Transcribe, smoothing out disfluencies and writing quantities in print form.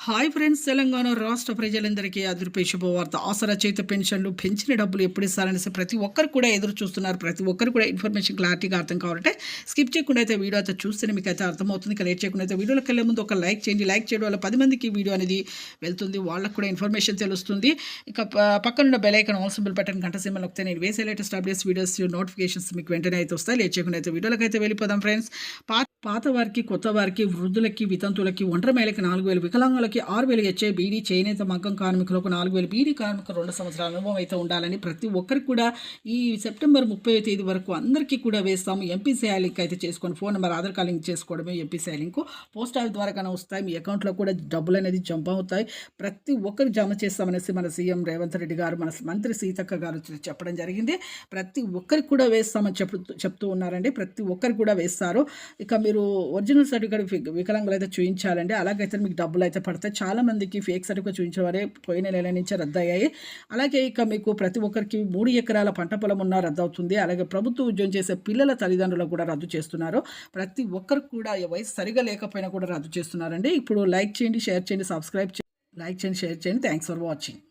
Hi friends, Telangana రాష్ట్ర ప్రజలందరికీ అదిరిపే శుభవార్త. ఆసరా చేత పెన్షన్లు పెంచిన డబ్బులు ఎప్పుడు ఇస్తారనేసి ప్రతి ఒక్కరు కూడా ఎదురు చూస్తున్నారు. ప్రతి ఒక్కరు కూడా ఇన్ఫర్మేషన్ క్లారిటీగా అర్థం కావాలంటే స్కిప్ చేయకుండా అయితే వీడియో అయితే చూస్తేనే మీకు అయితే అర్థమవుతుంది. ఇక లేట్ చేయకుండా అయితే వీడియోలోకి వెళ్ళే ముందు ఒక లైక్ చేయండి. లైక్ చేయడం వల్ల 10 మందికి వీడియో అనేది వెళ్తుంది, వాళ్ళకు కూడా ఇన్ఫర్మేషన్ తెలుస్తుంది. ఇక పక్కనున్న bell icon all symbol button గంట సింబల్ నొక్కితే నేను వేసే లేటెస్ట్ అప్డేట్స్ వీడియోస్ నోటిఫికేషన్స్ మీకు వెంటనే అయితే వస్తాయి. లేట్ చేయకుండా అయితే వీడియోలోకి అయితే వెళ్ళిపోదాం ఫ్రెండ్స్. పాత వారికి, కొత్త వారికి, వృద్ధులకి, వితంతులకి, ఒంటరి మహిళకి 4,000, వికలాంగులకి 6,000 ఇచ్చే బీడీ, చేనేత, మగ్గం కార్మికులకు 4,000, బీడీ కార్మికులు 2 సంవత్సరాల అనుభవం అయితే ఉండాలని ప్రతి ఒక్కరికి కూడా ఈ సెప్టెంబర్ 30వ తేదీ వరకు అందరికీ కూడా వేస్తాము. ఎంపీసీఐ లింక్ అయితే చేసుకొని phone number, Aadhaar card link చేసుకోవడమే ఎంపీసీఐ లింక్. పోస్ట్ ఆఫీస్ ద్వారా కానీ వస్తాయి. మీ అకౌంట్లో కూడా డబ్బులు అనేది జంప్ అవుతాయి. ప్రతి ఒక్కరు జమ చేస్తామనేసి మన సీఎం రేవంత్ రెడ్డి గారు, మన మంత్రి సీతక్క గారు చెప్పడం జరిగింది. ప్రతి ఒక్కరికి కూడా వేస్తామని చెప్తూ ఉన్నారండి. ప్రతి ఒక్కరికి కూడా వేస్తారు. ఇక మీరు ఒరిజినల్ సర్టిఫికేట్ వికలాంగులు అయితే చూపించాలండి. అలాగైతే మీకు డబ్బులు అయితే పడతాయి. చాలా మందికి ఫేక్ సర్టిఫికేట్ చూపించేవారే పోయిన నెల నుంచి రద్దయ్యాయి. అలాగే ఇక మీకు ప్రతి ఒక్కరికి 3 ఎకరాల పంట పొలం ఉన్నా రద్దు అవుతుంది. అలాగే ప్రభుత్వ ఉద్యోగం చేసే పిల్లల తల్లిదండ్రులకు కూడా రద్దు చేస్తున్నారు. ప్రతి ఒక్కరికి కూడా వయసు సరిగా లేకపోయినా కూడా రద్దు చేస్తున్నారండి. ఇప్పుడు లైక్ చేయండి, షేర్ చేయండి, సబ్స్క్రైబ్ చేయండి, లైక్ చేయండి, షేర్ చేయండి. Thanks for watching.